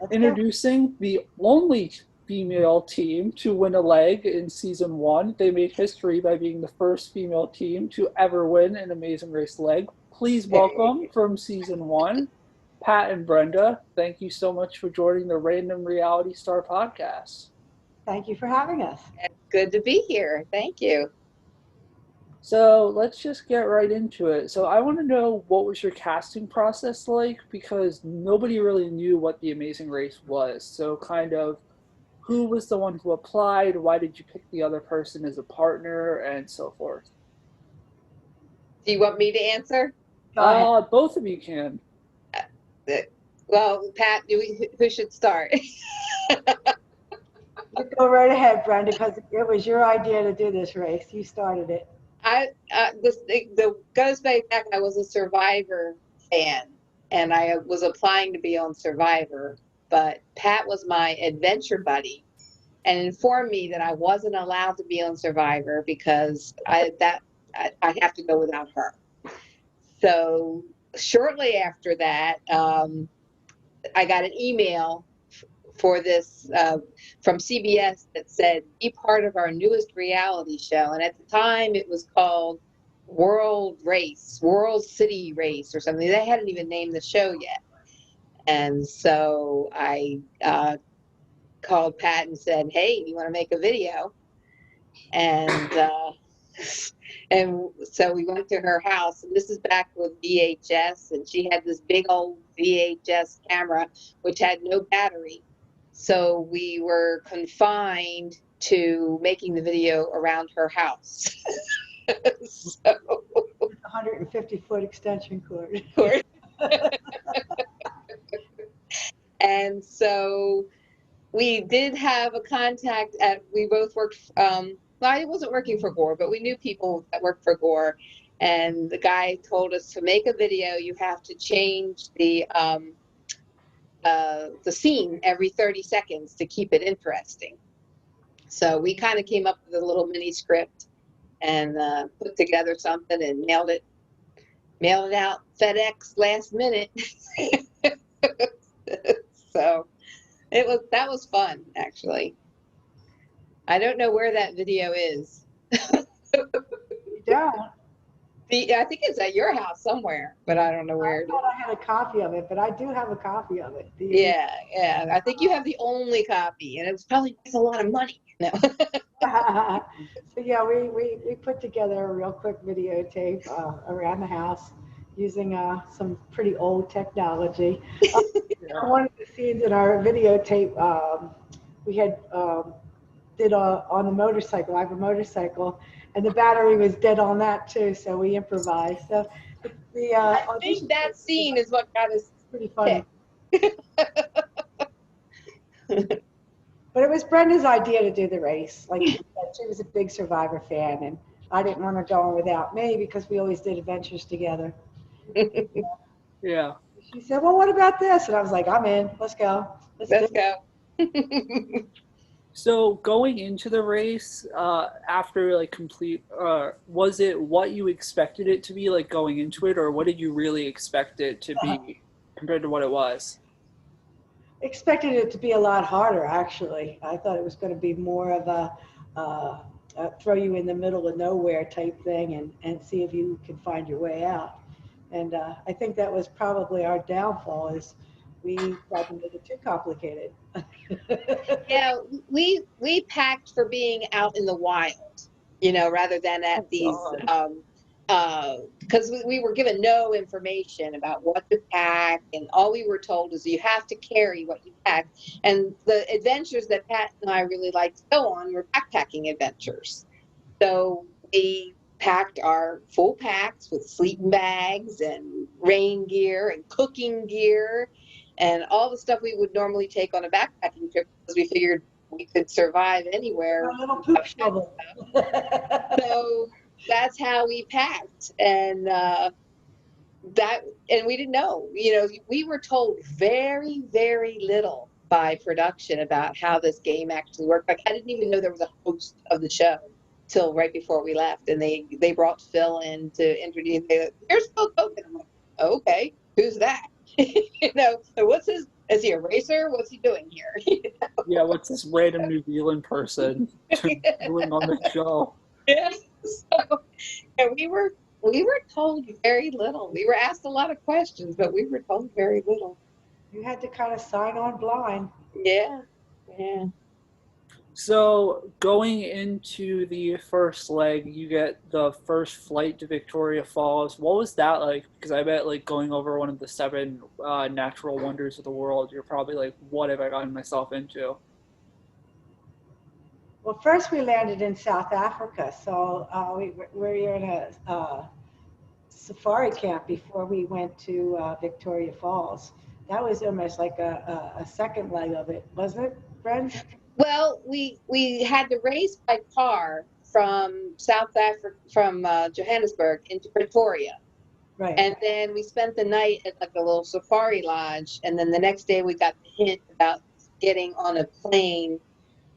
Let's go. Introducing the only female team to win a leg in season one. They made history by being the first female team to ever win an Amazing Race leg. Please welcome from season one, Pat and Brenda. Thank you so much for joining the Random Reality Star podcast. Thank you for having us. It's good to be here. Thank you. So let's just get right into it. So I want to know, what was your casting process like? Because nobody really knew what the Amazing Race was. So kind of, who was the one who applied? Why did you pick the other person as a partner, and so forth? Do you want me to answer? Go ahead. Both of you can. Well, Pat, who should start? You go right ahead, Brenda, because it was your idea to do this race. You started it. The goes back. I was a Survivor fan, and I was applying to be on Survivor, but Pat was my adventure buddy, and informed me that I wasn't allowed to be on Survivor because I have to go without her. So shortly after that, I got an email for this from CBS that said, be part of our newest reality show. And at the time it was called World City Race or something. They hadn't even named the show yet. And so I called Pat and said, hey, you want to make a video? And and so we went to her house, and this is back with VHS, and she had this big old VHS camera which had no battery. So we were confined to making the video around her house. So 150-foot extension cord. And so we did have a contact we both worked, well, I wasn't working for Gore, but we knew people that worked for Gore. And the guy told us, to make a video, you have to change the scene every 30 seconds to keep it interesting. So we kind of came up with a little mini script and put together something and mailed it out FedEx last minute. So that was fun, actually. I don't know where that video is. You don't? I think it's at your house somewhere, but I don't know where. I thought I had a copy of it, but I do have a copy of it. Yeah. I think you have the only copy, and it's probably a lot of money. No. So yeah, we put together a real quick videotape around the house using some pretty old technology. One of the scenes in our videotape, we had did on the motorcycle. I have a motorcycle, and the battery was dead on that too, so we improvised. So I think that scene is what got us pretty funny. But it was Brenda's idea to do the race. Like she said, she was a big Survivor fan, and I didn't want her going without me because we always did adventures together. Yeah. She said, well, what about this? And I was like, I'm in. Let's go. Let's go. So going into the race, after like complete, was it what you expected it to be, like going into it, or what did you really expect it to be compared to what it was? Expected it to be a lot harder, actually. I thought it was going to be more of a throw you in the middle of nowhere type thing and see if you can find your way out. And I think that was probably our downfall, is we tried to make it too complicated. Yeah, we packed for being out in the wild, rather than at these, because we were given no information about what to pack, and all we were told is you have to carry what you pack. And the adventures that Pat and I really liked to go on were backpacking adventures. So we packed our full packs with sleeping bags and rain gear and cooking gear and all the stuff we would normally take on a backpacking trip, because we figured we could survive anywhere. A little poop shovel. So that's how we packed, and we didn't know. We were told very, very little by production about how this game actually worked. Like, I didn't even know there was a host of the show till right before we left, and they brought Phil in to introduce. Here's Phil Kogan. I'm like, okay, who's that? What's his Is he a racer? What's he doing here? Yeah, what's this random New Zealand person doing on the show? Yeah. So yeah, we were told very little. We were asked a lot of questions, but we were told very little. You had to kind of sign on blind. Yeah. Yeah. So going into the first leg, you get the first flight to Victoria Falls. What was that like? Because I bet like going over one of the seven natural wonders of the world, you're probably like, what have I gotten myself into? Well, first we landed in South Africa, so we were in a safari camp before we went to Victoria Falls. That was almost like a second leg of it, wasn't it, Brenda? Well, we had to race by car from South Africa, from Johannesburg into Pretoria. Right. And then we spent the night at like a little safari lodge. And then the next day we got the hint about getting on a plane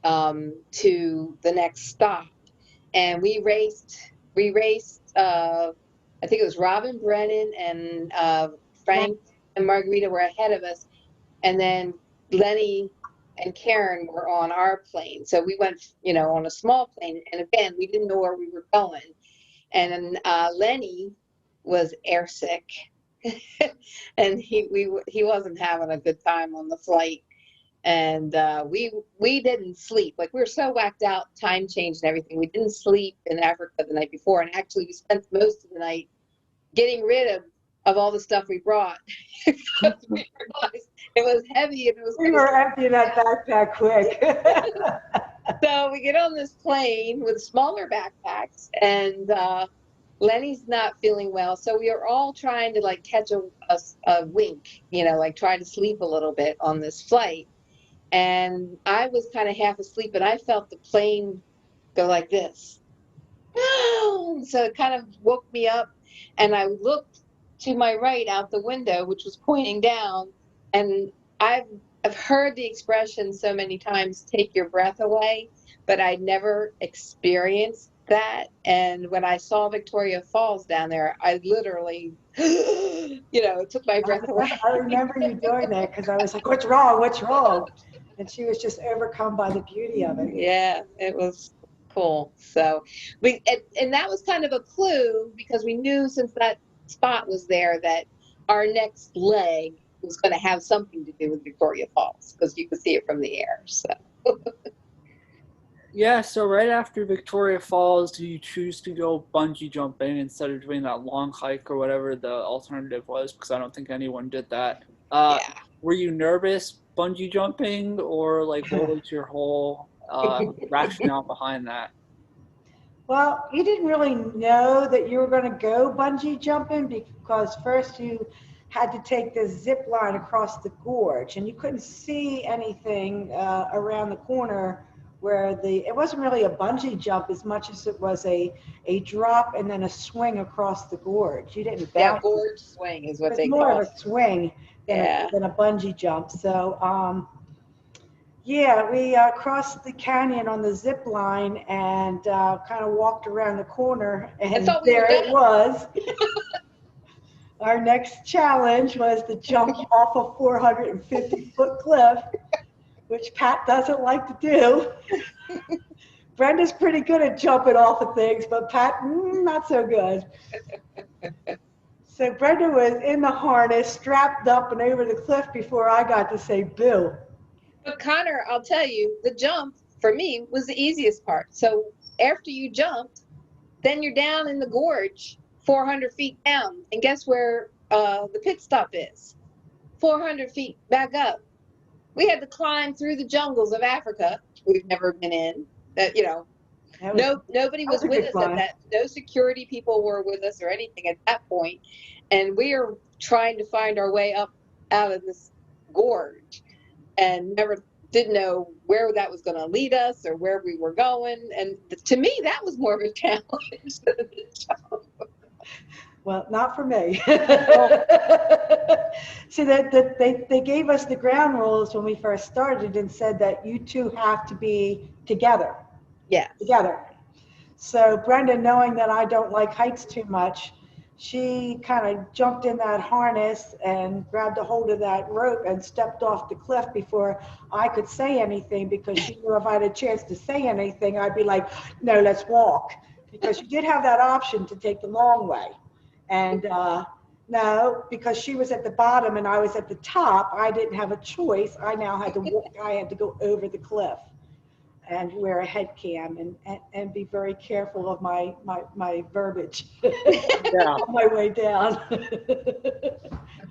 to the next stop. And we raced, I think it was Robin Brennan and Frank and Margarita were ahead of us. And then Lenny and Karen were on our plane. So we went, on a small plane. And again, we didn't know where we were going. And Lenny was airsick, and he wasn't having a good time on the flight. And we didn't sleep. Like, we were so whacked out, time change and everything. We didn't sleep in Africa the night before, and actually we spent most of the night getting rid of all the stuff we brought. Because we realized it was heavy and it was. We were emptying that backpack quick. So we get on this plane with smaller backpacks, and Lenny's not feeling well, so we are all trying to like catch a wink, like try to sleep a little bit on this flight. And I was kind of half asleep, and I felt the plane go like this. So it kind of woke me up, and I looked to my right out the window, which was pointing down, and I've heard the expression so many times, take your breath away, but I never experienced that. And when I saw Victoria Falls down there, I literally, it took my breath away. I remember you doing that because I was like, what's wrong? What's wrong? And she was just overcome by the beauty of it. Yeah, it was cool. So and that was kind of a clue, because we knew since that spot was there that our next leg was going to have something to do with Victoria Falls, because you could see it from the air. So Yeah, so right after Victoria Falls, do you choose to go bungee jumping instead of doing that long hike or whatever the alternative was? Because I don't think anyone did that. yeah. Were you nervous bungee jumping, or like what was your whole rationale behind that? Well, you didn't really know that you were going to go bungee jumping because first you had to take the zip line across the gorge, and you couldn't see anything around the corner where it wasn't really a bungee jump as much as it was a drop and then a swing across the gorge. You didn't bounce. Yeah, gorge swing is what they call it. More of a swing than a bungee jump. So, yeah, we crossed the canyon on the zip line and kind of walked around the corner, and there it was. Our next challenge was to jump off a 450-foot cliff, which Pat doesn't like to do. Brenda's pretty good at jumping off of things, but Pat, not so good. So Brenda was in the harness, strapped up and over the cliff before I got to say boo. But Connor, I'll tell you, the jump for me was the easiest part. So after you jumped, then you're down in the gorge, 400 feet down. And guess where the pit stop is? 400 feet back up. We had to climb through the jungles of Africa, we've never been in. Nobody was with us at that. No security people were with us or anything at that point. And we are trying to find our way up out of this gorge, and didn't know where that was going to lead us or where we were going. And to me, that was more of a challenge than the jump. Well, not for me. See, they gave us the ground rules when we first started and said that you two have to be together. Yeah. Together. So Brenda, knowing that I don't like heights too much, she kind of jumped in that harness and grabbed a hold of that rope and stepped off the cliff before I could say anything, because she knew if I had a chance to say anything, I'd be like, no, let's walk. Because she did have that option to take the long way. And no, because she was at the bottom and I was at the top, I didn't have a choice. I now had to walk, I had to go over the cliff and wear a head cam and be very careful of my verbiage Yeah. on my way down.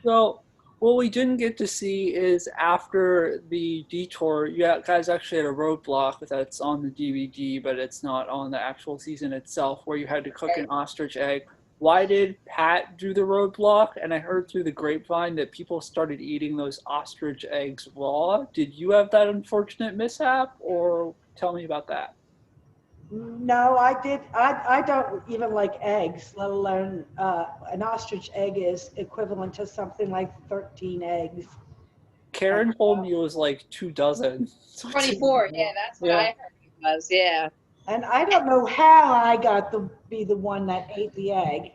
So what we didn't get to see is after the detour, you guys actually had a roadblock that's on the DVD, but it's not on the actual season itself, where you had to cook an ostrich egg. Why did Pat do the roadblock? And I heard through the grapevine that people started eating those ostrich eggs raw. Did you have that unfortunate mishap, or tell me about that? No, I did. I don't even like eggs, let alone an ostrich egg is equivalent to something like 13 eggs. Karen told me it was like 24. So 24. Yeah, that's what I heard it was. Yeah. And I don't know how I got to be the one that ate the egg.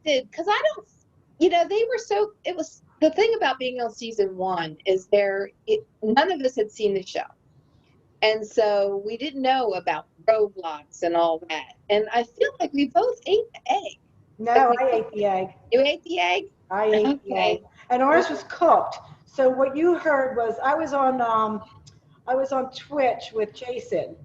Did because I don't, they were so. It was the thing about being on season one is none of us had seen the show. And so we didn't know about roadblocks and all that. And I feel like we both ate the egg. No, I ate the egg. You ate the egg? I ate the egg. And ours was cooked. So what you heard was I was on Twitch with Jason,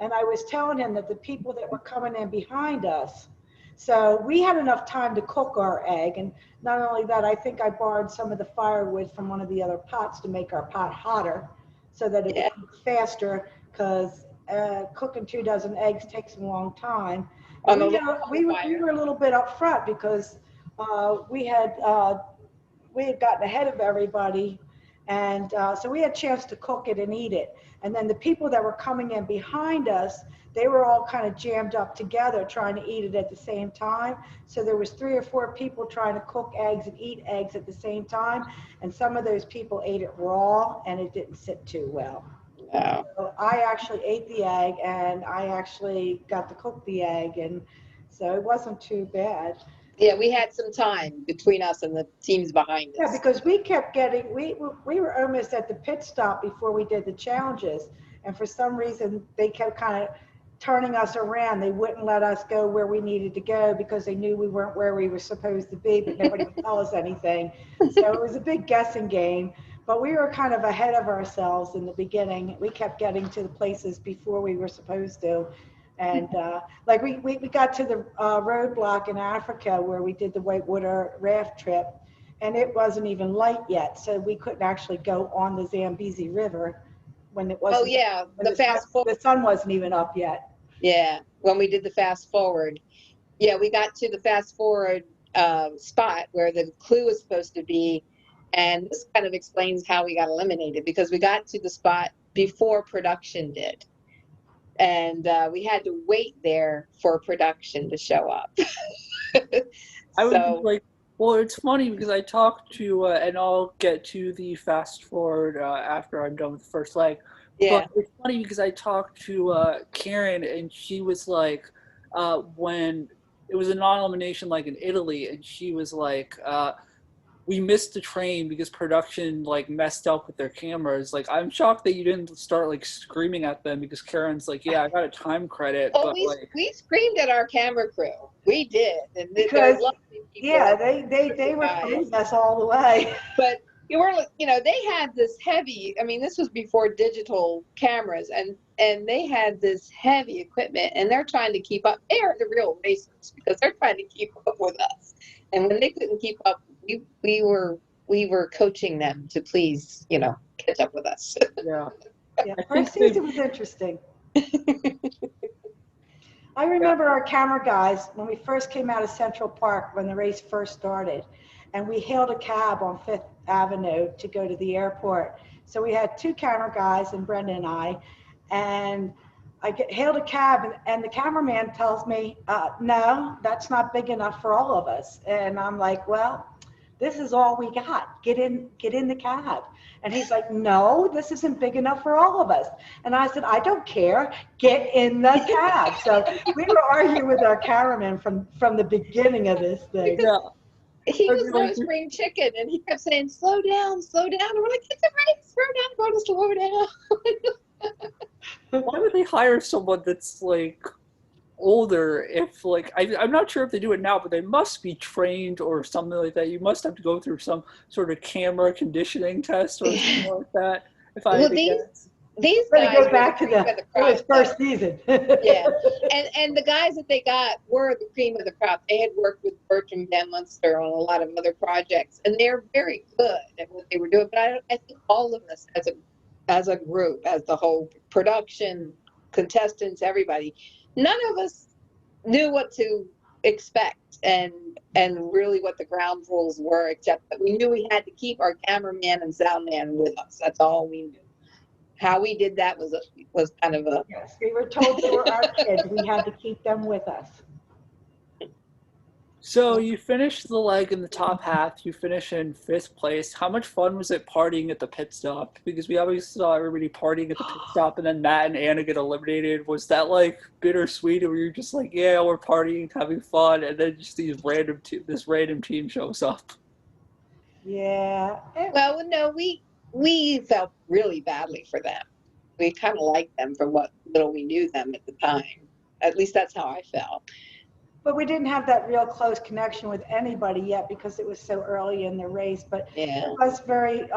and I was telling him that the people that were coming in behind us, so we had enough time to cook our egg. And not only that, I think I borrowed some of the firewood from one of the other pots to make our pot hotter, so that it would cook faster, because cooking 2 dozen eggs takes a long time. We were a little bit up front because we had gotten ahead of everybody, and so we had a chance to cook it and eat it. And then the people that were coming in behind us, they were all kind of jammed up together trying to eat it at the same time. So there was 3 or 4 people trying to cook eggs and eat eggs at the same time, and some of those people ate it raw and it didn't sit too well. Wow. So I actually ate the egg, and I actually got to cook the egg, and so it wasn't too bad. Yeah, we had some time between us and the teams behind us. Yeah, because we kept getting, we were almost at the pit stop before we did the challenges, and for some reason they kept kind of turning us around. They wouldn't let us go where we needed to go because they knew we weren't where we were supposed to be, but nobody would tell us anything. So it was a big guessing game, but we were kind of ahead of ourselves in the beginning. We kept getting to the places before we were supposed to. And like we got to the roadblock in Africa where we did the whitewater raft trip, and it wasn't even light yet, so we couldn't actually go on the Zambezi River when it wasn't. Oh yeah, the sun wasn't even up yet. Yeah, when we did the fast forward. Yeah, we got to the fast forward spot where the clue was supposed to be, and this kind of explains how we got eliminated, because we got to the spot before production did. And we had to wait there for production to show up. I would be like, well, it's funny because I talked to, and I'll get to the fast forward after I'm done with the first leg. Yeah. But it's funny because I talked to Karen, and she was like, when it was a non-elimination like in Italy, and she was like, we missed the train because production like messed up with their cameras. Like, I'm shocked that you didn't start like screaming at them, because Karen's like, yeah, I got a time credit. Oh, but we screamed at our camera crew. We did. And because, yeah, they were putting us all the way. But they had this heavy, I mean, this was before digital cameras, and they had this heavy equipment, and they're trying to keep up. They are the real racers because they're trying to keep up with us. And when they couldn't keep up, we were coaching them to please, catch up with us. Yeah. First season was interesting. I remember our camera guys when we first came out of Central Park when the race first started, and we hailed a cab on 5th Avenue to go to the airport. So we had 2 camera guys, and Brenda and I, and I hailed a cab, and the cameraman tells me, no, that's not big enough for all of us. And I'm like, well, this is all we got. Get in the cab. And he's like, no, this isn't big enough for all of us. And I said, I don't care. Get in the cab. So we were arguing with our cameraman from the beginning of this thing. Yeah. He was no spring chicken, and he kept saying, slow down, slow down. And we're like, it's all right, slow down, go to slow down. Why would they hire someone that's like older if like I'm not sure if they do it now, but they must be trained or something like that. You must have to go through some sort of camera conditioning test or something like that. If I had to guess. These guys go back to the his first season. Yeah, and the guys that they got were the cream of the crop. They had worked with Bertram Van Munster on a lot of other projects, and they're very good at what they were doing. But I think all of us as a group, as the whole production, contestants, everybody, none of us knew what to expect and really what the ground rules were, except that we knew we had to keep our cameraman and sound man with us. That's all we knew. How we did that was kind of a... Yes, we were told they were our kids. We had to keep them with us. So you finished the leg in the top half. You finish in 5th place. How much fun was it partying at the pit stop? Because we always saw everybody partying at the pit stop, and then Matt and Anna get eliminated. Was that like bittersweet, or you're just like, yeah, we're partying, having fun, and then just this random team shows up? Yeah. Well, no, we felt really badly for them. We kind of liked them from what little we knew them at the time. At least that's how I felt. But we didn't have that real close connection with anybody yet because it was so early in the race. But yeah, it was very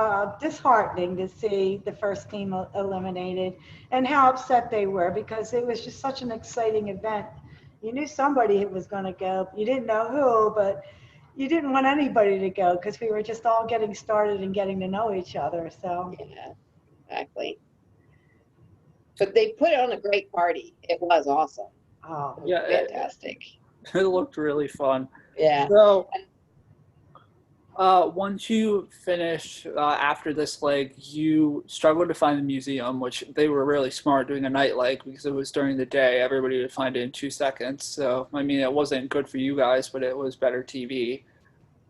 disheartening to see the first team eliminated and how upset they were because it was just such an exciting event. You knew somebody was going to go. You didn't know who, but you didn't want anybody to go because we were just all getting started and getting to know each other. So yeah, exactly. But they put on a great party. It was awesome. Oh, yeah, fantastic. It looked really fun. Yeah. So once you finished after this leg, you struggled to find the museum, which they were really smart doing a night leg because it was during the day. Everybody would find it in 2 seconds. So, I mean, it wasn't good for you guys, but it was better TV.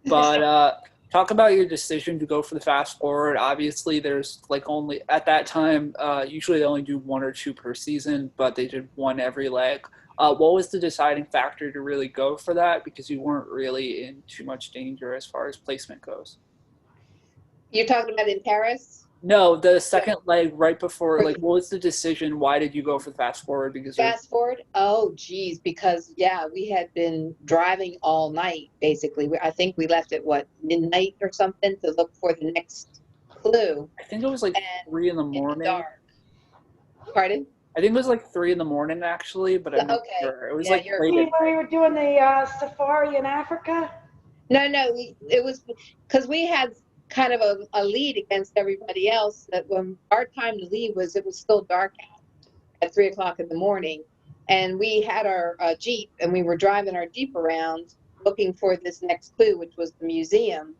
But talk about your decision to go for the fast forward. Obviously, there's like only, at that time, usually they only do 1 or 2 per season, but they did 1 every leg. What was the deciding factor to really go for that? Because you weren't really in too much danger as far as placement goes. You're talking about in Paris? No, the second leg right before, like, what was the decision? Why did you go for the fast forward? Because fast forward? Oh, geez, because, yeah, we had been driving all night, basically. I think we left at, midnight or something to look for the next clue. I think it was like 3 in the morning. In the dark. Pardon? I think it was like 3 in the morning, actually, but I'm not sure. It was like late. When we were doing the safari in Africa? No, it was because we had kind of a lead against everybody else that when our time to leave it was still dark out at 3 o'clock in the morning. And we had our Jeep and we were driving our Jeep around looking for this next clue, which was the museum.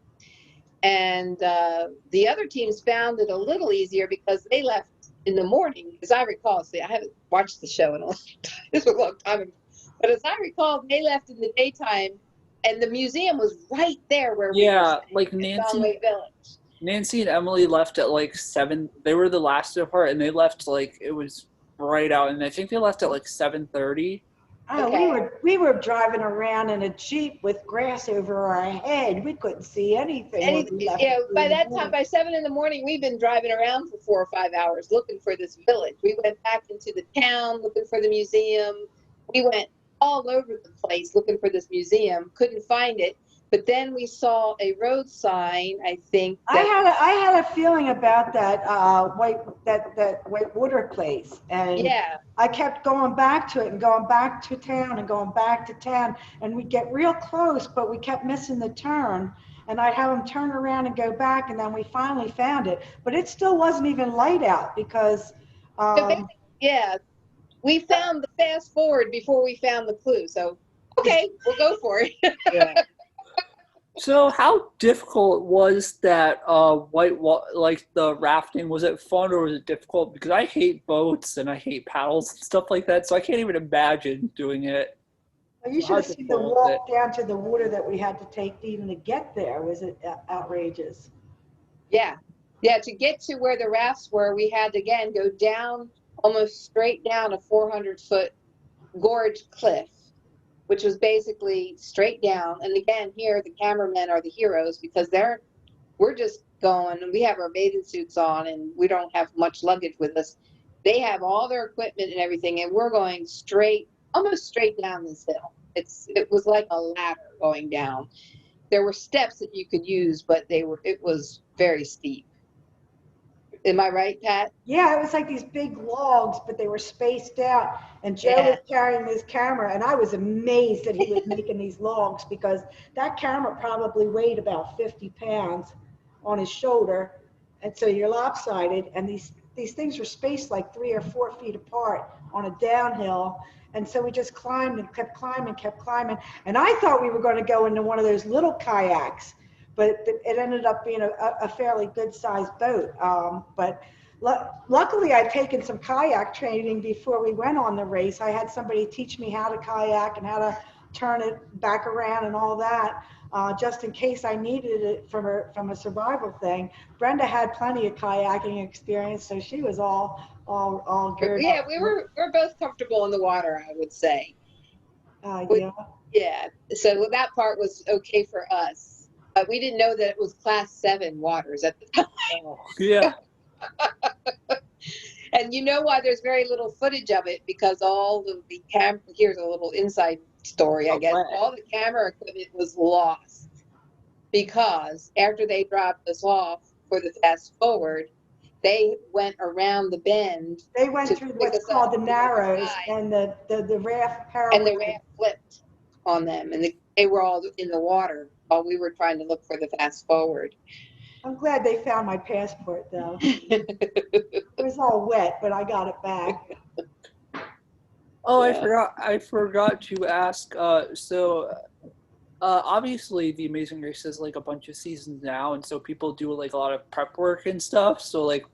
And the other teams found it a little easier because they left in the morning, as I recall. See, I haven't watched the show in a long time. This was a long time ago. But as I recall, they left in the daytime, and the museum was right there where we were like Nancy and Emily left at like 7. They were the last to depart, and they left like it was right out, and I think they left at like 7:30. Oh, okay. we were driving around in a Jeep with grass over our head. We couldn't see anything. Yeah, by that time, by 7 in the morning, we've been driving around for 4 or 5 hours looking for this village. We went back into the town looking for the museum. We went all over the place looking for this museum. Couldn't find it. But then we saw a road sign, I think. I had a feeling about that white water place, and yeah, I kept going back to it and going back to town and going back to town, and we'd get real close, but we kept missing the turn, and I'd have them turn around and go back, and then we finally found it, but it still wasn't even light out because. Yeah, we found the fast forward before we found the clue, so okay, we'll go for it. Yeah. So how difficult was that like the rafting? Was it fun or was it difficult? Because I hate boats and I hate paddles and stuff like that, so I can't even imagine doing it. You should have seen the walk down to the water that we had to take even to get there. Was it outrageous? Yeah. Yeah. To get to where the rafts were, we had to again go down, almost straight down a 400-foot gorge cliff, which was basically straight down. And again, here the cameramen are the heroes because we're just going and we have our bathing suits on and we don't have much luggage with us. They have all their equipment and everything, and we're going straight, almost straight down this hill. It was like a ladder going down. There were steps that you could use, but it was very steep. Am I right, Pat? Yeah, it was like these big logs, but they were spaced out. And Joe was carrying this camera, and I was amazed that he was making these logs because that camera probably weighed about 50 pounds on his shoulder. And so you're lopsided, and these things were spaced like 3 or 4 feet apart on a downhill. And so we just climbed and kept climbing. And I thought we were going to go into one of those little kayaks, but it ended up being a fairly good-sized boat. But luckily, I'd taken some kayak training before we went on the race. I had somebody teach me how to kayak and how to turn it back around and all that, just in case I needed it from a survival thing. Brenda had plenty of kayaking experience, so she was all geared Yeah, up. we're both comfortable in the water, I would say. Yeah. Yeah, so that part was okay for us. But we didn't know that it was Class 7 waters at the time. Oh, yeah. And you know why there's very little footage of it? Because all of the here's a little inside story, I guess. All the camera equipment was lost because after they dropped us off for the fast forward, they went around the bend. They went through what's called the Narrows, and the raft and the raft flipped on them, and they were all in the water while we were trying to look for the fast forward. I'm glad they found my passport, though. It was all wet, but I got it back. Oh, yeah. I forgot to ask. Obviously, The Amazing Race is like a bunch of seasons now, and so people do like a lot of prep work and stuff. So like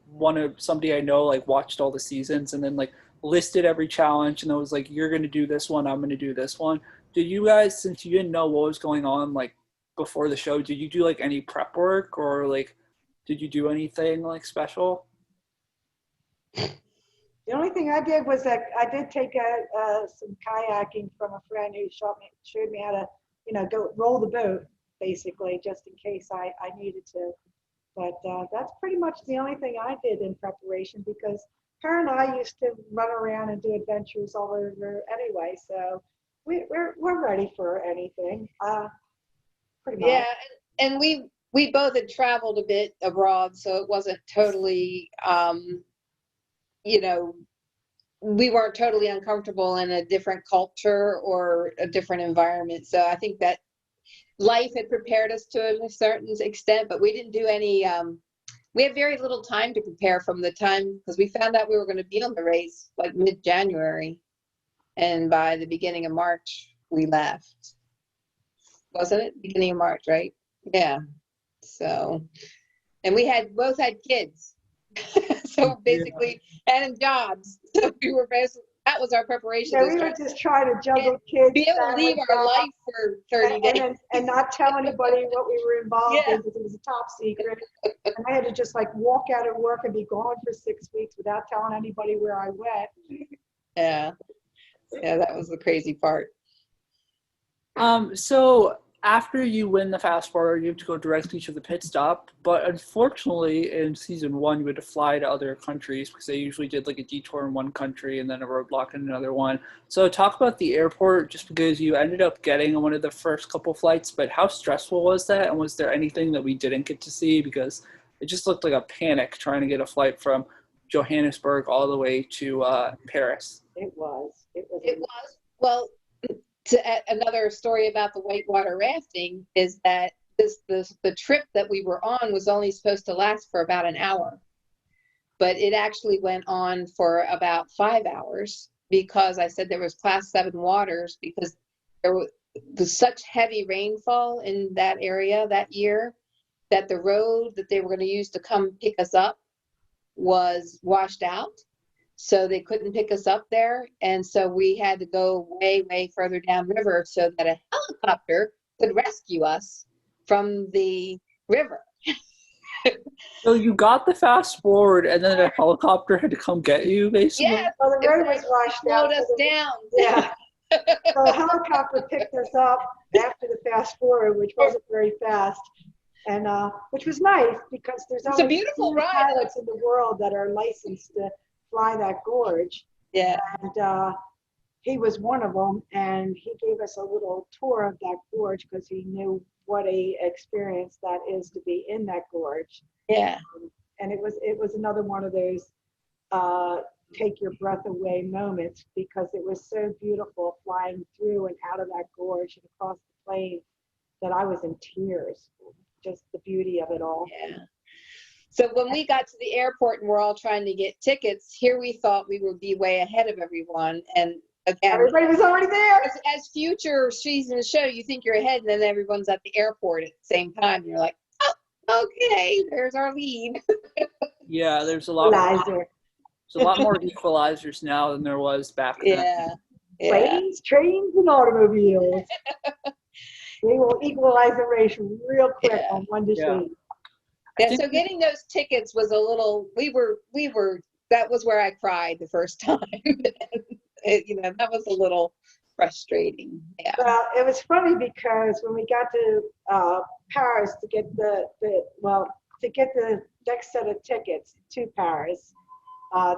somebody I know like watched all the seasons and then like listed every challenge, and it was like, you're gonna do this one, I'm gonna do this one. Did you guys, since you didn't know what was going on like before the show, did you do like any prep work or like did you do anything like special? The only thing I did was that I did take some kayaking from a friend who showed me how to, go roll the boat, basically, just in case I needed to. But that's pretty much the only thing I did in preparation because her and I used to run around and do adventures all over anyway. So we're ready for anything. Pretty much. Yeah, and we both had traveled a bit abroad, so it wasn't totally, we weren't totally uncomfortable in a different culture or a different environment. So I think that life had prepared us to a certain extent, but we didn't do any, we had very little time to prepare from the time, because we found out we were going to be on the race like mid-January. And by the beginning of March, we left. Wasn't it? Beginning of March, right? Yeah. So, and we both had kids. So basically, and jobs. So we were basically, that was our preparation. Yeah, we were just trying to juggle kids. Be able to leave our life for 30 days. And not tell anybody what we were involved in because it was a top secret. And I had to just like walk out of work and be gone for 6 weeks without telling anybody where I went. Yeah. Yeah, that was the crazy part. So after you win the fast forward, you have to go directly to the pit stop. But unfortunately, in season 1, you had to fly to other countries because they usually did like a detour in one country and then a roadblock in another one. So talk about the airport, just because you ended up getting on one of the first couple flights. But how stressful was that? And was there anything that we didn't get to see? Because it just looked like a panic trying to get a flight from Johannesburg all the way to Paris. It was. Well, another story about the whitewater rafting is that the trip that we were on was only supposed to last for about an hour, but it actually went on for about 5 hours because I said there was Class 7 waters because there was such heavy rainfall in that area that year that the road that they were going to use to come pick us up was washed out. so they couldn't pick us up there. And so we had to go way, way further downriver so that a helicopter could rescue us from the river. So you got the fast forward, and then a helicopter had to come get you, basically? Yes, Well, the it road was washed out. slowed us so the- down. Yeah. So the helicopter picked us up after the fast forward, which wasn't very fast, and which was nice because there's It's a only beautiful few ride. pilots in the world that are licensed to fly that gorge, Yeah. and he was one of them, and he gave us a little tour of that gorge because he knew what a experience that is to be in that gorge. Yeah. And it was another one of those take your breath away moments because it was so beautiful flying through and out of that gorge and across the plain that I was in tears. Just the beauty of it all. Yeah. So when we got to the airport and we're all trying to get tickets, here we thought we would be way ahead of everyone. And again, Everybody was already there. as future seasons show, you think you're ahead, and then everyone's at the airport at the same time. You're like, oh, okay, there's our lead. Yeah, there's a lot more equalizers now than there was back then. Yeah. Yeah. Planes, trains, and automobiles. They will equalize the race real quick Yeah. on one to Yeah. see. Yeah, so getting those tickets was a little, that was where I cried the first time. That was a little frustrating. Yeah. Well, it was funny because when we got to Paris to get the next set of tickets to Paris,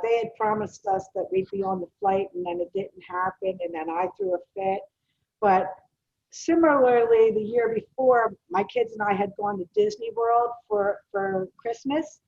they had promised us that we'd be on the flight, and then it didn't happen, and then I threw a fit. But similarly, the year before, my kids and I had gone to Disney World for Christmas,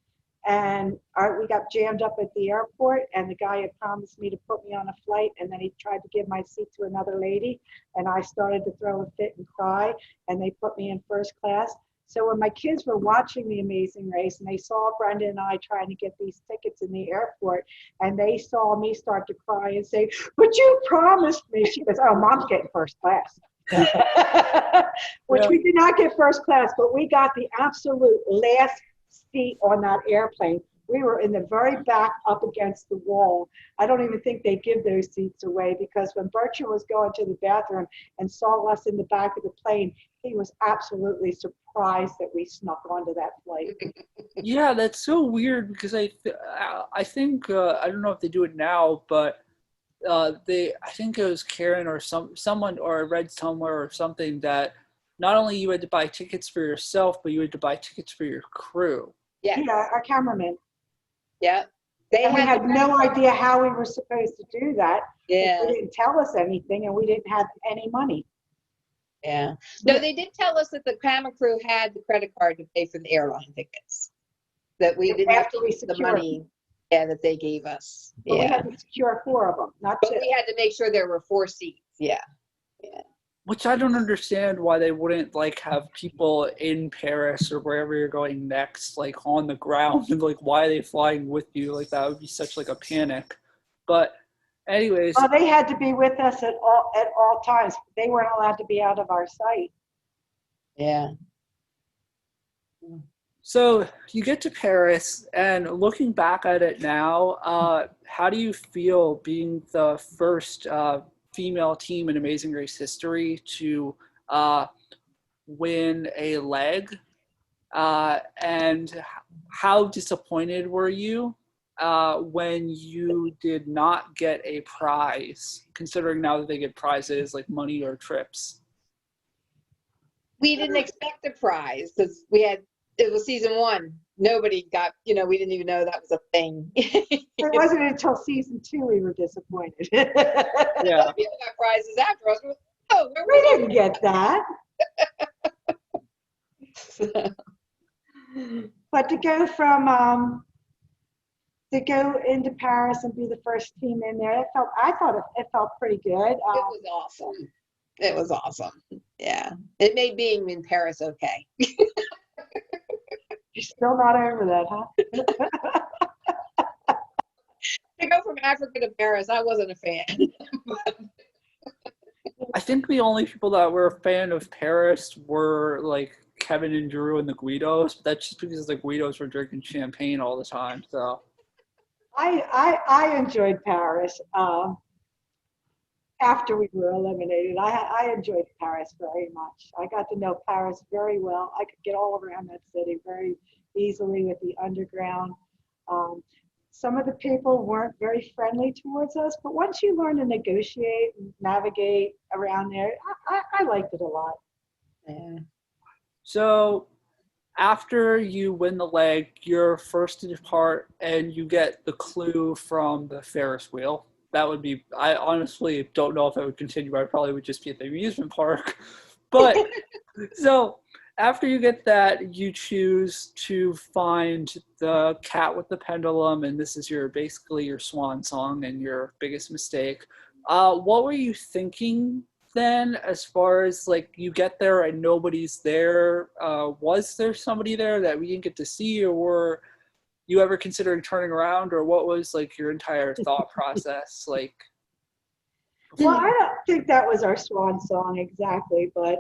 and we got jammed up at the airport, and the guy had promised me to put me on a flight, and then he tried to give my seat to another lady, and I started to throw a fit and cry, and they put me in first class. So when my kids were watching The Amazing Race and they saw Brenda and I trying to get these tickets in the airport, and they saw me start to cry and say, "But you promised me," she goes, "Oh, Mom's getting first class." Which we did not get first class, but we got the absolute last seat on that airplane. We were in the very back up against the wall. I don't even think they give those seats away because when Bertram was going to the bathroom and saw us in the back of the plane, he was absolutely surprised that we snuck onto that flight. Yeah, that's so weird because I think I don't know if they do it now, but I think it was Karen or someone, or I read somewhere or something that not only you had to buy tickets for yourself, but you had to buy tickets for your crew. Yeah. Yeah, our cameraman. Yeah. We had no idea how we were supposed to do that. Yeah. They didn't tell us anything, and we didn't have any money. Yeah. No, they did tell us that the camera crew had the credit card to pay for the airline tickets. That we didn't have to use the money that they gave us. But we had to secure 4 of them, not 2. But we had to make sure there were 4 seats. Yeah. Yeah. Which I don't understand why they wouldn't have people in Paris or wherever you're going next, on the ground, and why are they flying with you? That would be such a panic. But anyways. Well, they had to be with us at all times. They weren't allowed to be out of our sight. Yeah. So you get to Paris, and looking back at it now, how do you feel being the first female team in Amazing Race history to win a leg? And how disappointed were you when you did not get a prize, considering now that they get prizes like money or trips? We didn't expect a prize because it was season 1. Nobody got, we didn't even know that was a thing. It wasn't until season 2 we were disappointed. Yeah. People got prizes after us. Oh, we didn't get that. But to go into Paris and be the first team in there, I thought it felt pretty good. It was awesome. It was awesome. Yeah. It made being in Paris okay. You're still not over that, huh? To go from Africa to Paris, I wasn't a fan. I think the only people that were a fan of Paris were Kevin and Drew and the Guidos, but that's just because the Guidos were drinking champagne all the time. So I enjoyed Paris. After we were eliminated, I enjoyed Paris very much. I got to know Paris very well. I could get all around that city very easily with the underground. Um, some of the people weren't very friendly towards us, but once you learn to negotiate and navigate around there, I liked it a lot. Yeah. So after you win the leg, you're first to depart and you get the clue from the Ferris wheel. That would be, I honestly don't know if I would continue. I probably would just be at the amusement park. But so after you get that, you choose to find the cat with the pendulum, and this is your basically your swan song and your biggest mistake. What were you thinking then, as far as like you get there and nobody's there? Was there somebody there that we didn't get to see, or were you ever considering turning around, or what was like your entire thought process like? Well, I don't think that was our swan song exactly, but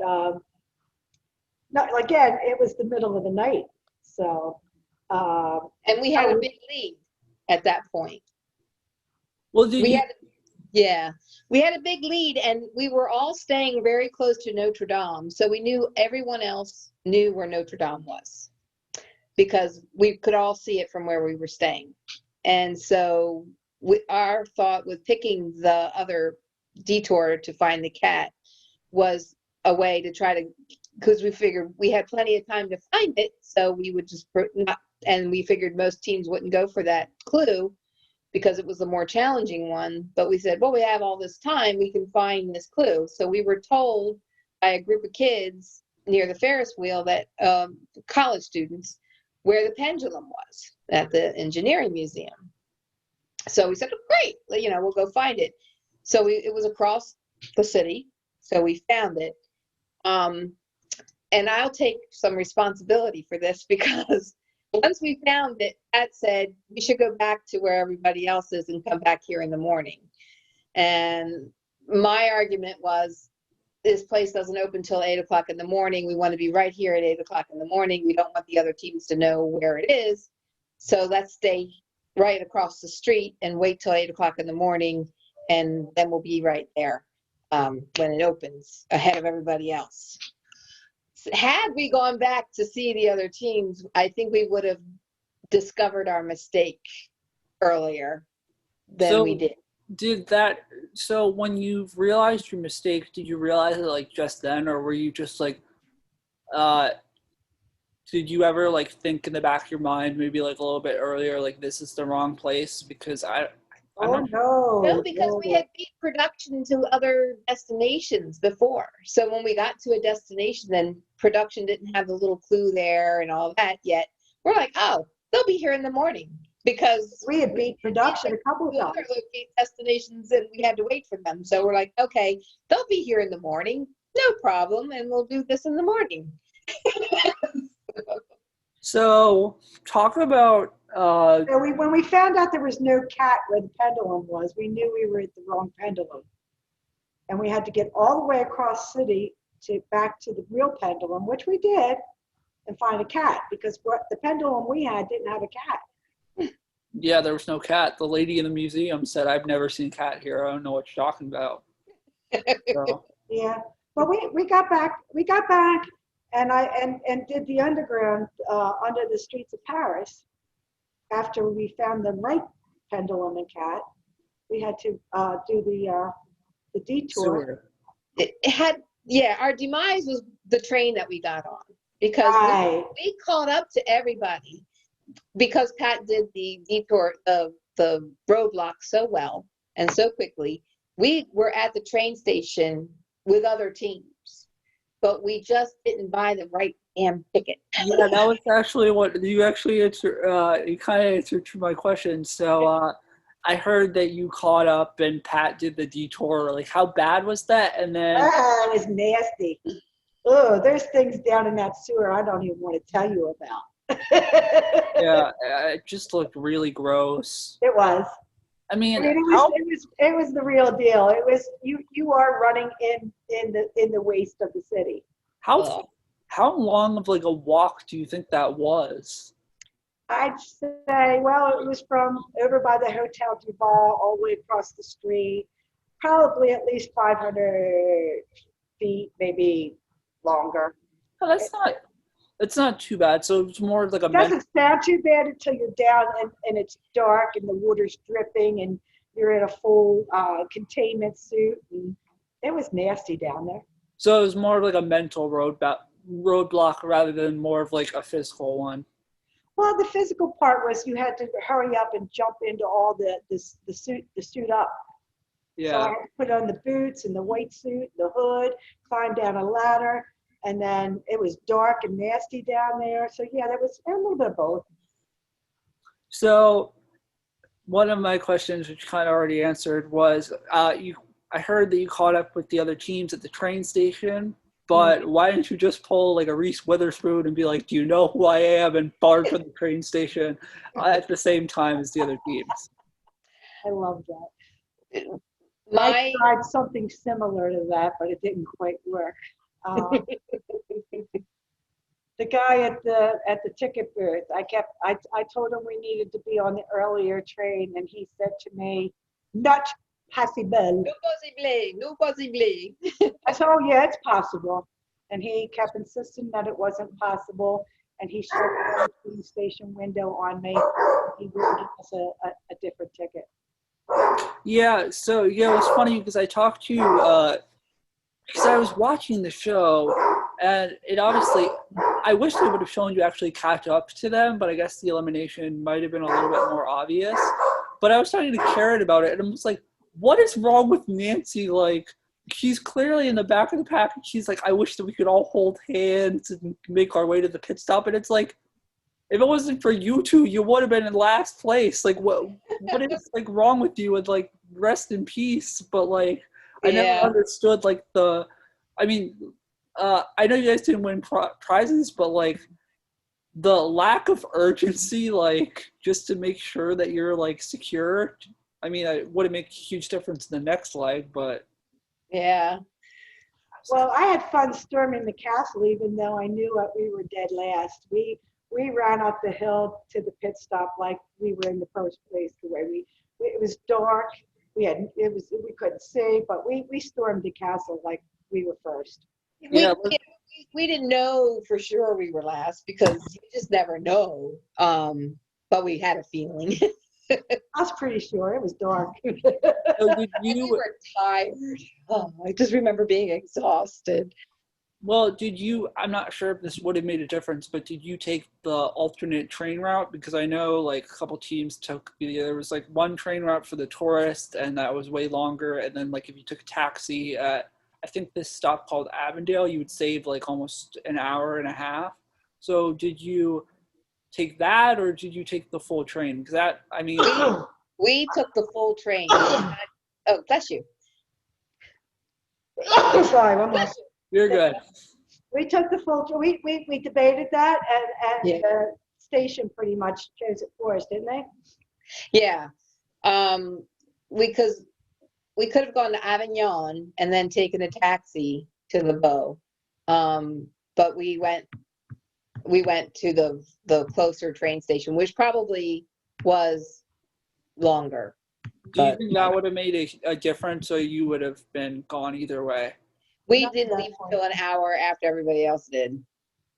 no, again, it was the middle of the night, so. And we had a big lead at that point. Well, did We you? had, yeah, we had a big lead, and we were all staying very close to Notre Dame, so we knew everyone else knew where Notre Dame was because we could all see it from where we were staying. And so our thought with picking the other detour to find the cat was a way to try to, because we figured we had plenty of time to find it, so we would just not, and we figured most teams wouldn't go for that clue because it was the more challenging one. But we said, well, we have all this time, we can find this clue. So we were told by a group of kids near the Ferris wheel that college students where the pendulum was at the engineering museum. So we said, oh, great, we'll go find it. So it was across the city. So we found it. And I'll take some responsibility for this because once we found it, Pat said, we should go back to where everybody else is and come back here in the morning. And my argument was, this place doesn't open till 8 o'clock in the morning. We want to be right here at 8 o'clock in the morning. We don't want the other teams to know where it is. So let's stay right across the street and wait till 8 o'clock in the morning. And then we'll be right there when it opens ahead of everybody else. Had we gone back to see the other teams, I think we would have discovered our mistake earlier than we did. So when you realized your mistake, did you realize it like just then, or were you just like, did you ever like think in the back of your mind, maybe like a little bit earlier, like this is the wrong place? Because No, because we had beat production to other destinations before. So when we got to a destination, then production didn't have the little clue there and all that yet. We're like, oh, they'll be here in the morning. Because we had beat production a couple of times. Other destinations and we had to wait for them. So we're like, okay, they'll be here in the morning, no problem, and we'll do this in the morning. So talk about so when we found out there was no cat where the pendulum was, we knew we were at the wrong pendulum, and we had to get all the way across city back to the real pendulum, which we did, and find a cat because the pendulum we had didn't have a cat. Yeah, there was no cat. The lady in the museum said, I've never seen a cat here. I don't know what you're talking about. So. Yeah, but we got back and and did the underground under the streets of Paris. After we found the right pendulum and cat, we had to do the detour. It had, our demise was the train that we got on because we caught up to everybody. Because Pat did the detour of the roadblock so well and so quickly, we were at the train station with other teams, but we just didn't buy the right damn ticket. Yeah, that was actually what you actually answered. You kind of answered my question. So I heard that you caught up and Pat did the detour. Like, how bad was that? And then it was nasty. Oh, there's things down in that sewer I don't even want to tell you about. Yeah, it just looked really gross. It was. I mean, it was the real deal. It was you are running in the waste of the city. How long of like a walk do you think that was? I'd say, well, it was from over by the Hotel Duval all the way across the street, probably at least 500 feet, maybe longer. Oh, that's not too bad. So it's more of like a It doesn't sound too bad until you're down and it's dark and the water's dripping and you're in a full containment suit. And it was nasty down there. so it was more of like a mental roadblock rather than more of like a physical one. Well, the physical part was you had to hurry up and jump into all the suit up. So I Yeah. had to put on the boots and the white suit, the hood, climb down a ladder, and then it was dark and nasty down there. So yeah, there was a little bit of both. So one of my questions, which you kind of already answered, was I heard that you caught up with the other teams at the train station, but why didn't you just pull like a Reese Witherspoon and be like, "Do you know who I am?" and barge from the train station at the same time as the other teams? I love that. I My tried something similar to that, but it didn't quite work. Um, the guy at the ticket booth, I told him we needed to be on the earlier train, and he said to me, "Not possible." no possibly, no possibly. I said, "Oh yeah, it's possible," and he kept insisting that it wasn't possible, and he shut the train station window on me. He would give us a different ticket. Yeah. So yeah, it was funny because I talked to you because I was watching the show, and it obviously, I wish they would have shown you actually catch up to them, but I guess the elimination might have been a little bit more obvious. But I was starting to care about it, and I'm just like, what is wrong with Nancy? Like, she's clearly in the back of the pack, and she's like, I wish that we could all hold hands and make our way to the pit stop. And it's like, if it wasn't for you two, you would have been in last place. Like, what is like wrong with you? And like, rest in peace. But like, I never Yeah. understood like I mean, I know you guys didn't win prizes, but like the lack of urgency, like just to make sure that you're like secure. I mean, it would make a huge difference in the next leg, but Yeah. Well, I had fun storming the castle, even though I knew that we were dead last. We ran up the hill to the pit stop like we were in the first place. The way it was dark. We couldn't see, but we stormed the castle like we were first. yeah, We didn't know for sure we were last because you just never know. But we had a feeling. I was pretty sure it was dark. so did We you? were tired. Oh, I just remember being exhausted. Well, did you? I'm not sure if this would have made a difference, but did you take the alternate train route? Because I know like a couple teams took. There was like one train route for the tourist, and that was way longer. And then like if you took a taxi at I think this stop called Avondale, you would save like almost an hour and a half. So did you take that, or did you take the full train? Because that, I mean, We took the full train. Oh, bless you. Sorry, one more. you're good. We took the full. We debated that, and Yeah. the station pretty much chose it for us, didn't they? Yeah. Because we could have gone to Avignon and then taken a taxi to the Bow. But we went to the closer train station, which probably was longer. Do you But think that would have made a difference, or you would have been gone either way? we Not didn't at that leave point. until an hour after everybody else did.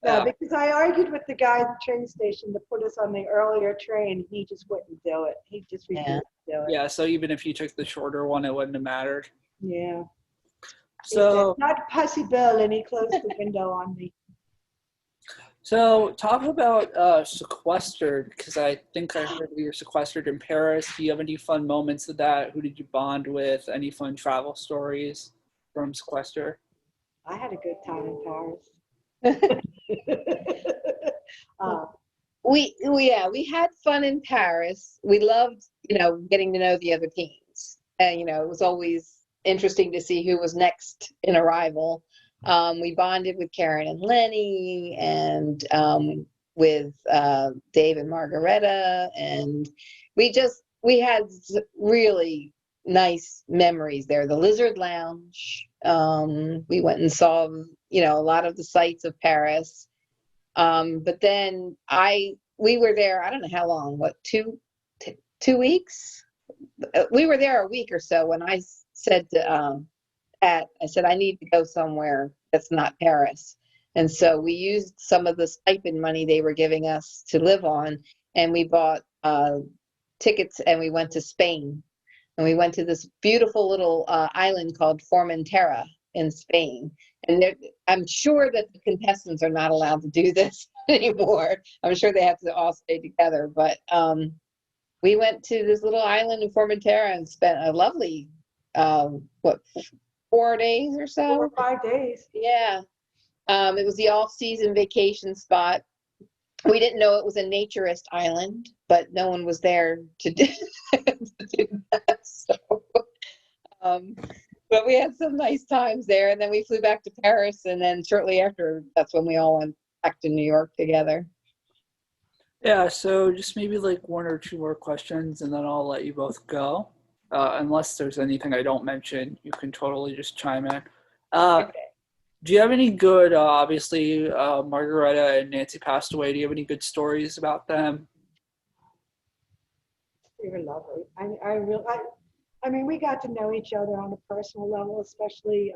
No, Yeah. because I argued with the guy at the train station to put us on the earlier train. He just wouldn't do it. He just refused to do it. Yeah, so even if you took the shorter one, it wouldn't have mattered. Yeah. He So, said, not possible, and he closed the window on me. so talk about sequestered, because I think I heard that you're sequestered in Paris. Do you have any fun moments of that? Who did you bond with? Any fun travel stories from sequester? I had a good time in Paris. We had fun in Paris. We loved, getting to know the other teams. And, it was always interesting to see who was next in arrival. We bonded with Karen and Lenny and with Dave and Margareta. And we had really nice memories there. The Lizard Lounge. We went and saw, a lot of the sights of Paris. But then I we were there, I don't know how long, what, 2 weeks? We were there a week or so when I said to Pat, I said, I need to go somewhere that's not Paris. And so we used some of the stipend money they were giving us to live on, and we bought tickets and we went to Spain. And we went to this beautiful little island called Formentera in Spain. And I'm sure that the contestants are not allowed to do this anymore. I'm sure they have to all stay together. But we went to this little island in Formentera and spent a lovely, 4 days or so? 4 or 5 days. Yeah. It was the off-season vacation spot. We didn't know it was a naturist island, but no one was there to do, to do that. So, but we had some nice times there, and then we flew back to Paris, and then shortly after, that's when we all went back to New York together. Yeah, so just maybe like 1 or 2 more questions, and then I'll let you both go. Unless there's anything I don't mention, you can totally just chime in. Okay. Do you have any good, obviously, Margaretta and Nancy passed away. Do you have any good stories about them? They were lovely. I mean, we got to know each other on a personal level, especially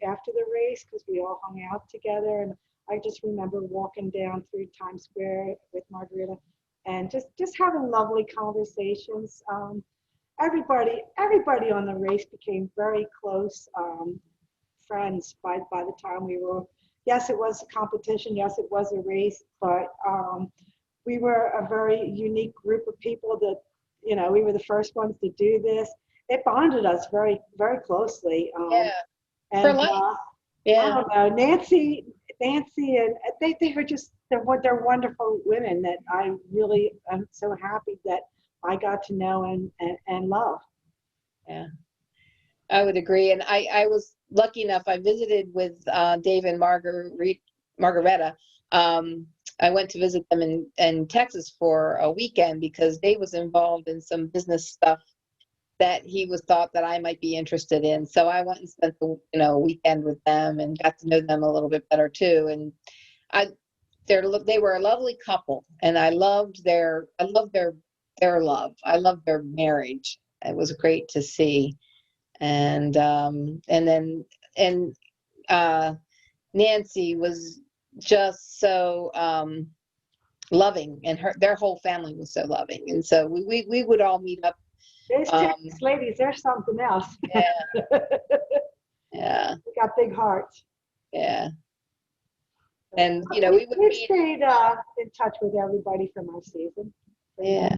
after the race, because we all hung out together. And I just remember walking down through Times Square with Margarita and just having lovely conversations. Everybody on the race became very close friends by the time we were. Yes, it was a competition. Yes, it was a race, but we were a very unique group of people that, you know, we were the first ones to do this. It bonded us very, very closely. Yeah. And, For life. Yeah. I don't know, Nancy, and they were just, they're wonderful women that I really am so happy that I got to know and love. Yeah, I would agree. And I was lucky enough, I visited with Dave and Margaretta. I went to visit them in Texas for a weekend because Dave was involved in some business stuff that he thought that I might be interested in. So I went and spent the weekend with them and got to know them a little bit better too. And they were a lovely couple, and I loved their love. I loved their marriage. It was great to see. And then Nancy was just so loving, and their whole family was so loving. And so we would all meet up. These Texas ladies, they're something else. Yeah. Yeah. They got big hearts. Yeah. And we would stayed in touch with everybody from our season. Yeah.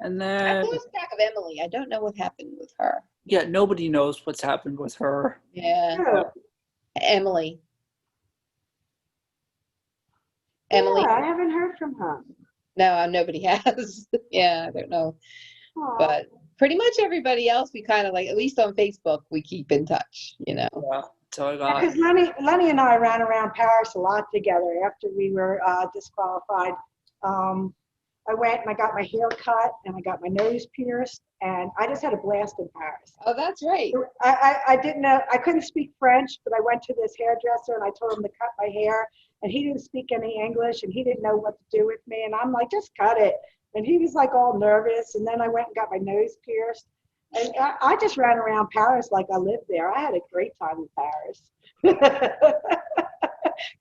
And then I lost track of Emily. I don't know what happened with her. Yeah, nobody knows what's happened with her. Yeah. Yeah. Emily. Yeah, I haven't heard from her. No, nobody has. Yeah, I don't know. Aww. But pretty much everybody else, we kind of like, at least on Facebook, we keep in touch, Yeah, so I got. Because Lenny and I ran around Paris a lot together after we were disqualified. I went and I got my hair cut and I got my nose pierced, and I just had a blast in Paris. Oh, that's right. I didn't know, I couldn't speak French, but I went to this hairdresser and I told him to cut my hair, and he didn't speak any English and he didn't know what to do with me. And I'm like, just cut it. And he was like all nervous. And then I went and got my nose pierced. And I just ran around Paris like I lived there. I had a great time in Paris.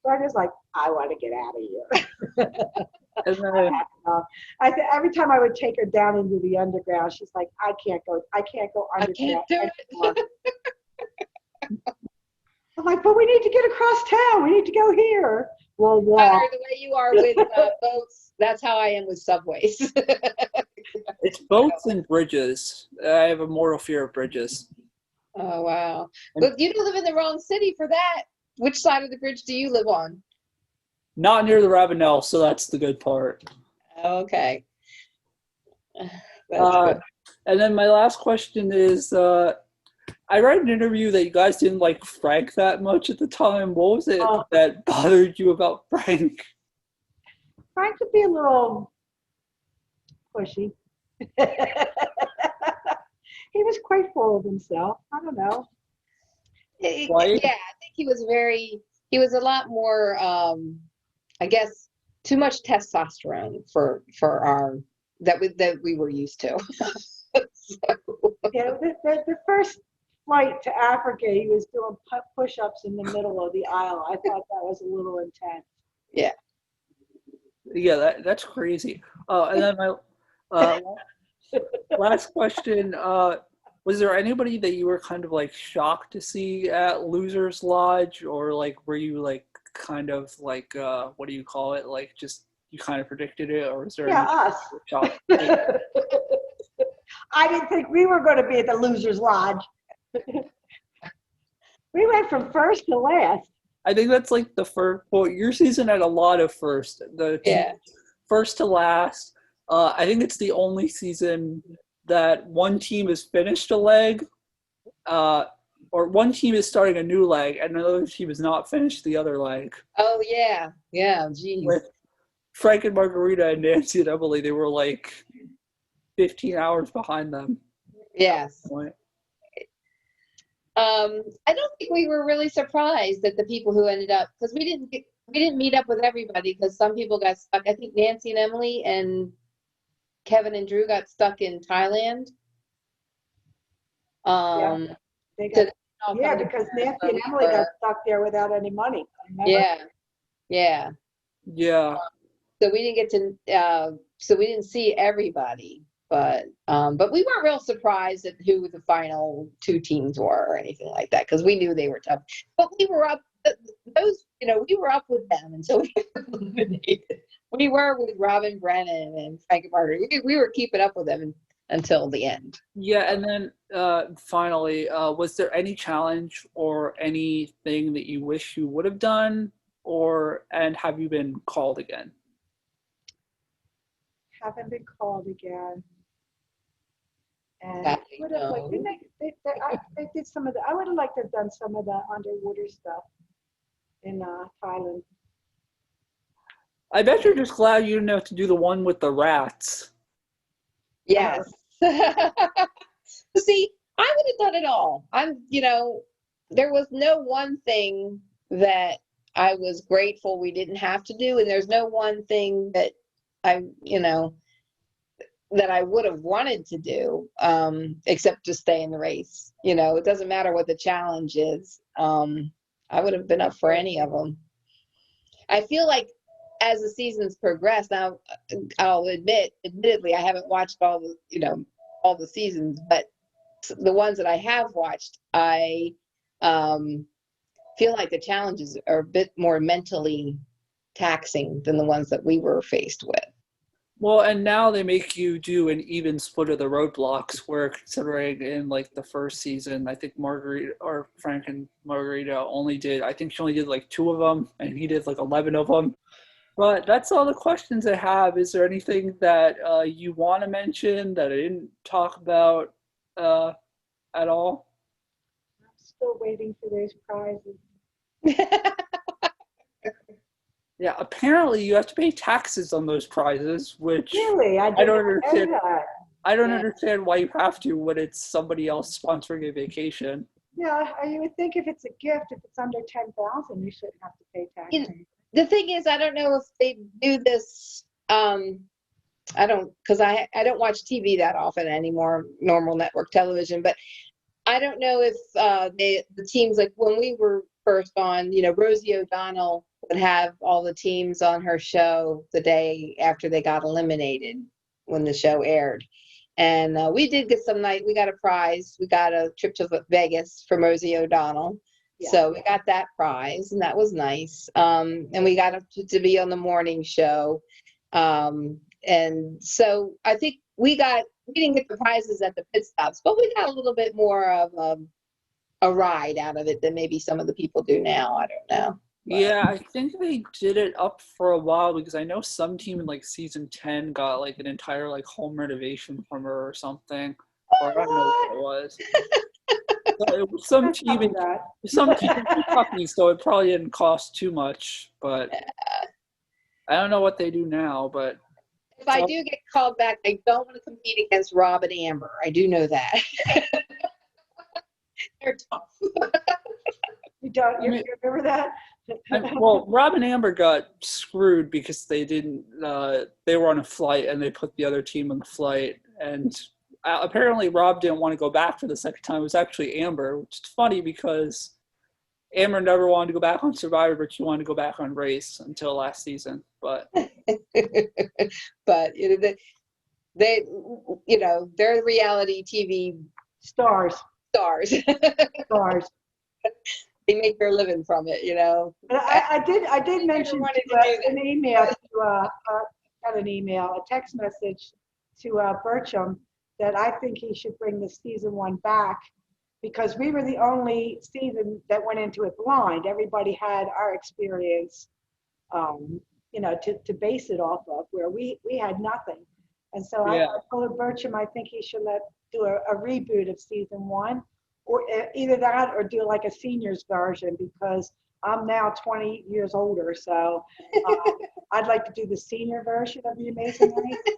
So I was like, I want to get out of here. Every time I would take her down into the underground, she's like, I can't go underground. I can't do it. I'm like, but we need to get across town. We need to go here. We'll walk. Hunter, the way you are with boats, that's how I am with subways. It's boats and bridges. I have a mortal fear of bridges. Oh, wow. But you don't live in the wrong city for that. Which side of the bridge do you live on? Not near the Ravenel, so that's the good part. Okay. That's good. And then my last question is, I read an interview that you guys didn't like Frank that much at the time. What was it that bothered you about Frank? Frank could be a little pushy. He was quite full of himself. I don't know. Right? Yeah, I think he was a lot more I guess, too much testosterone for our that we were used to. So, Yeah, the first flight to Africa, he was doing push-ups in the middle of the aisle. I thought that was a little intense. yeah. Yeah, that's crazy. And then my uh, last question, was there anybody that you were kind of like shocked to see at Losers Lodge, or like were you like kind of like what do you call it? Like just you kind of predicted it, or was there Yeah, any us. shock? I didn't think we were going to be at the Losers Lodge. We went from first to last. I think that's like the first. Well, your season had a lot of first. The Yeah. first to last. I think it's the only season that one team has finished a leg, or one team is starting a new leg, and another team has not finished the other leg. Oh yeah. Yeah. Geez. With Frank and Margarita and Nancy and Emily, they were like 15 hours behind them. Yes. I don't think we were really surprised at the people who ended up, because we didn't meet up with everybody, because some people got stuck. I think Nancy and Emily and Kevin and Drew got stuck in Thailand. They got, because Nancy and Emily got stuck there without any money. Remember? Yeah. So we didn't get to, so we didn't see everybody, but we weren't real surprised at who the final two teams were or anything like that, because we knew they were tough. But we were up, we were up with them until we were eliminated. We were with Robin Brennan and Frank and Margaret. We were keeping up with them until the end. Yeah, and then finally, was there any challenge or anything that you wish you would have done, and have you been called again? Haven't been called again. And That would have like they did some of the. I would have liked to have done some of the underwater stuff in Thailand. I bet you're just glad you didn't have to do the one with the rats. Yes. See, I would have done it all. There was no one thing that I was grateful we didn't have to do, and there's no one thing that that I would have wanted to do, except to stay in the race. It doesn't matter what the challenge is. I would have been up for any of them. I feel like as the seasons progress, now I'll admittedly, I haven't watched all the seasons, but the ones that I have watched, I feel like the challenges are a bit more mentally taxing than the ones that we were faced with. Well, and now they make you do an even split of the roadblocks, where considering in like the first season, I think Frank and Margarita I think she only did like 2 of them, and he did like 11 of them. But that's all the questions I have. Is there anything that you want to mention that I didn't talk about at all? I'm still waiting for those prizes. Yeah, apparently you have to pay taxes on those prizes, which really I don't understand. I don't understand why you have to when it's somebody else sponsoring a vacation. Yeah, you would think if it's a gift, if it's under 10,000, you shouldn't have to pay taxes. The thing is, I don't know if they do this. Because I don't watch TV that often anymore, normal network television. But I don't know if the teams, like when we were first on, Rosie O'Donnell would have all the teams on her show the day after they got eliminated when the show aired. And we did get we got a prize. We got a trip to Vegas from Rosie O'Donnell. Yeah. So we got that prize, and that was nice. And we got to be on the morning show. And so I think we didn't get the prizes at the pit stops, but we got a little bit more of a ride out of it than maybe some of the people do now. I don't know. But. Yeah, I think they did it up for a while, because I know some team in like season 10 got like an entire like home renovation from her or something. Or I don't know what it was. It was some team in Kentucky, so it probably didn't cost too much. But I don't know what they do now. But if I do get called back, I don't want to compete against Rob and Amber. I do know that. They're tough. You remember that? Well, Rob and Amber got screwed because they didn't. They were on a flight and they put the other team on the flight. And apparently, Rob didn't want to go back for the second time. It was actually Amber, which is funny because Amber never wanted to go back on Survivor, but she wanted to go back on Race until last season. But but they, they're reality TV Stars. stars. Stars. They make their living from it, But I did mention wanted to do an email to not an email, a text message to Bertram that I think he should bring the season 1 back because we were the only season that went into it blind. Everybody had our experience, to base it off of, where we had nothing. And so I told Bertram I think he should do a reboot of season 1. Or either that or do like a seniors version because I'm now 20 years older. So I'd like to do the senior version of The Amazing Race.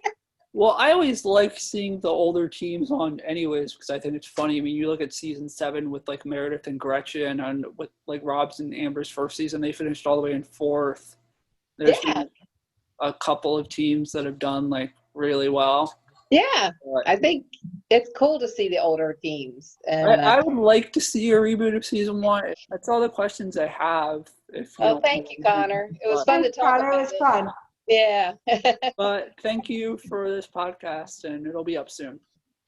Well, I always like seeing the older teams on anyways because I think it's funny. I mean, you look at season 7 with like Meredith and Gretchen and with like Rob's and Amber's first season, they finished all the way in 4th. There's been a couple of teams that have done like really well. Yeah, I think it's cool to see the older teams. And I would like to see a reboot of season 1. That's all the questions I have. Thank you, Connor. It was fun to talk about. It was fun. Yeah. But thank you for this podcast, and it'll be up soon.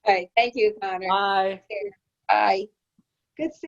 All right. Thank you, Connor. Bye. Bye. Good.